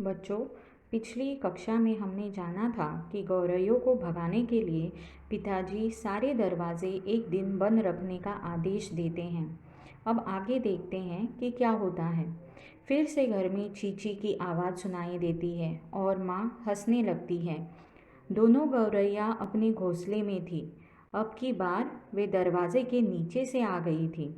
बच्चों, पिछली कक्षा में हमने जाना था कि गौरैयों को भगाने के लिए पिताजी सारे दरवाजे एक दिन बंद रखने का आदेश देते हैं। अब आगे देखते हैं कि क्या होता है। फिर से घर में चींची की आवाज़ सुनाई देती है और माँ हंसने लगती है। दोनों गौरैया अपने घोंसले में थी। अब की बार वे दरवाजे के नीचे से आ गई थी।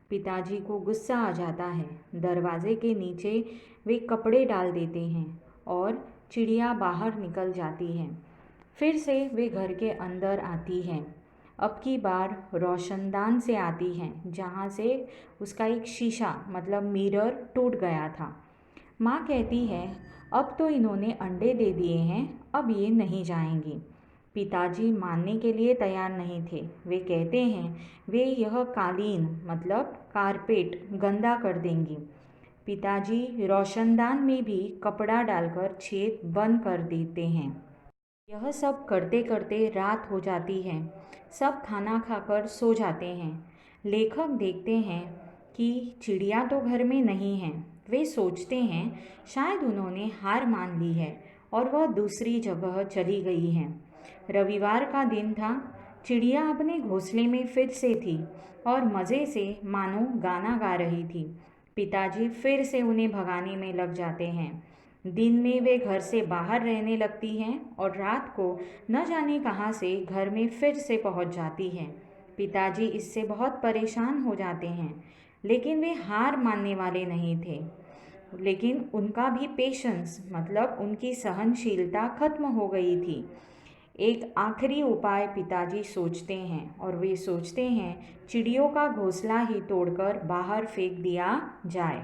पिताजी को गुस्सा आ जाता है। दरवाजे के नीचे वे कपड़े डाल देते हैं और चिड़िया बाहर निकल जाती है। फिर से वे घर के अंदर आती हैं। अब की बार रोशनदान से आती हैं, जहाँ से उसका एक शीशा मतलब मिरर टूट गया था। माँ कहती है, अब तो इन्होंने अंडे दे दिए हैं, अब ये नहीं जाएंगी। पिताजी मानने के लिए तैयार नहीं थे। वे कहते हैं वे यह कालीन मतलब कारपेट गंदा कर देंगी। पिताजी रोशनदान में भी कपड़ा डालकर छेद बंद कर देते हैं। यह सब करते करते रात हो जाती है। सब खाना खाकर सो जाते हैं। लेखक देखते हैं कि चिड़िया तो घर में नहीं है। वे सोचते हैं शायद उन्होंने हार मान ली है और वह दूसरी जगह चली गई है। रविवार का दिन था। चिड़िया अपने घोंसले में फिर से थी और मज़े से मानो गाना गा रही थी। पिताजी फिर से उन्हें भगाने में लग जाते हैं। दिन में वे घर से बाहर रहने लगती हैं और रात को न जाने कहाँ से घर में फिर से पहुँच जाती हैं। पिताजी इससे बहुत परेशान हो जाते हैं, लेकिन वे हार मानने वाले नहीं थे। लेकिन उनका भी पेशेंस मतलब उनकी सहनशीलता खत्म हो गई थी। एक आखिरी उपाय पिताजी सोचते हैं और वे सोचते हैं चिड़ियों का घोंसला ही तोड़कर बाहर फेंक दिया जाए।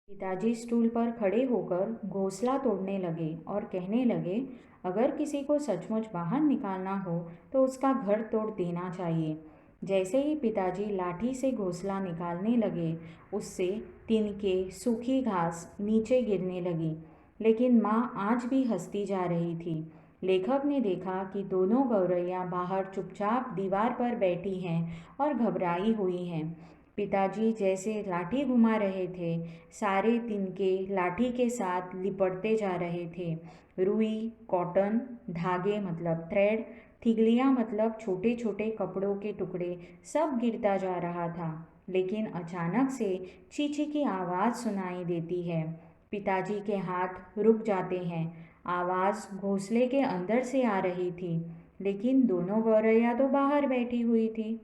पिताजी स्टूल पर खड़े होकर घोंसला तोड़ने लगे और कहने लगे, अगर किसी को सचमुच बाहर निकालना हो तो उसका घर तोड़ देना चाहिए। जैसे ही पिताजी लाठी से घोंसला निकालने लगे, उससे तिनके सूखी घास नीचे गिरने लगी। लेकिन माँ आज भी हंसती जा रही थी। लेखक ने देखा कि दोनों गौरैया बाहर चुपचाप दीवार पर बैठी हैं और घबराई हुई हैं। पिताजी जैसे लाठी घुमा रहे थे, सारे तिनके लाठी के साथ लिपटते जा रहे थे। रुई, कॉटन, धागे मतलब थ्रेड, थिगलियाँ मतलब छोटे छोटे कपड़ों के टुकड़े सब गिरता जा रहा था। लेकिन अचानक से चींची की आवाज़ सुनाई देती है। पिताजी के हाथ रुक जाते हैं। आवाज़ घोंसले के अंदर से आ रही थी, लेकिन दोनों गौरैया तो बाहर बैठी हुई थी।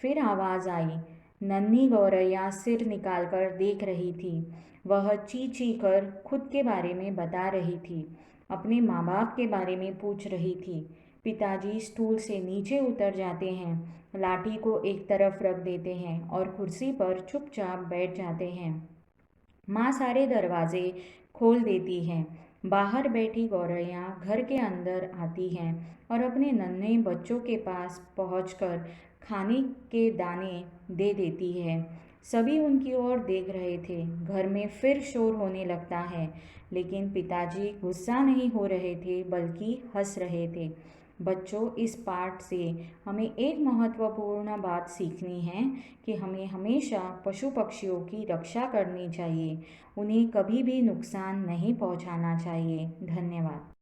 फिर आवाज़ आई। नन्ही गौरैया सिर निकालकर देख रही थी। वह ची ची कर खुद के बारे में बता रही थी, अपने माँ बाप के बारे में पूछ रही थी। पिताजी स्टूल से नीचे उतर जाते हैं, लाठी को एक तरफ रख देते हैं और कुर्सी पर चुपचाप बैठ जाते हैं। माँ सारे दरवाजे खोल देती है। बाहर बैठी गौरैया घर के अंदर आती हैं और अपने नन्हे बच्चों के पास पहुंचकर खाने के दाने दे देती है। सभी उनकी ओर देख रहे थे। घर में फिर शोर होने लगता है, लेकिन पिताजी गुस्सा नहीं हो रहे थे बल्कि हंस रहे थे। बच्चों, इस पाठ से हमें एक महत्वपूर्ण बात सीखनी है कि हमें हमेशा पशु पक्षियों की रक्षा करनी चाहिए। उन्हें कभी भी नुकसान नहीं पहुंचाना चाहिए। धन्यवाद।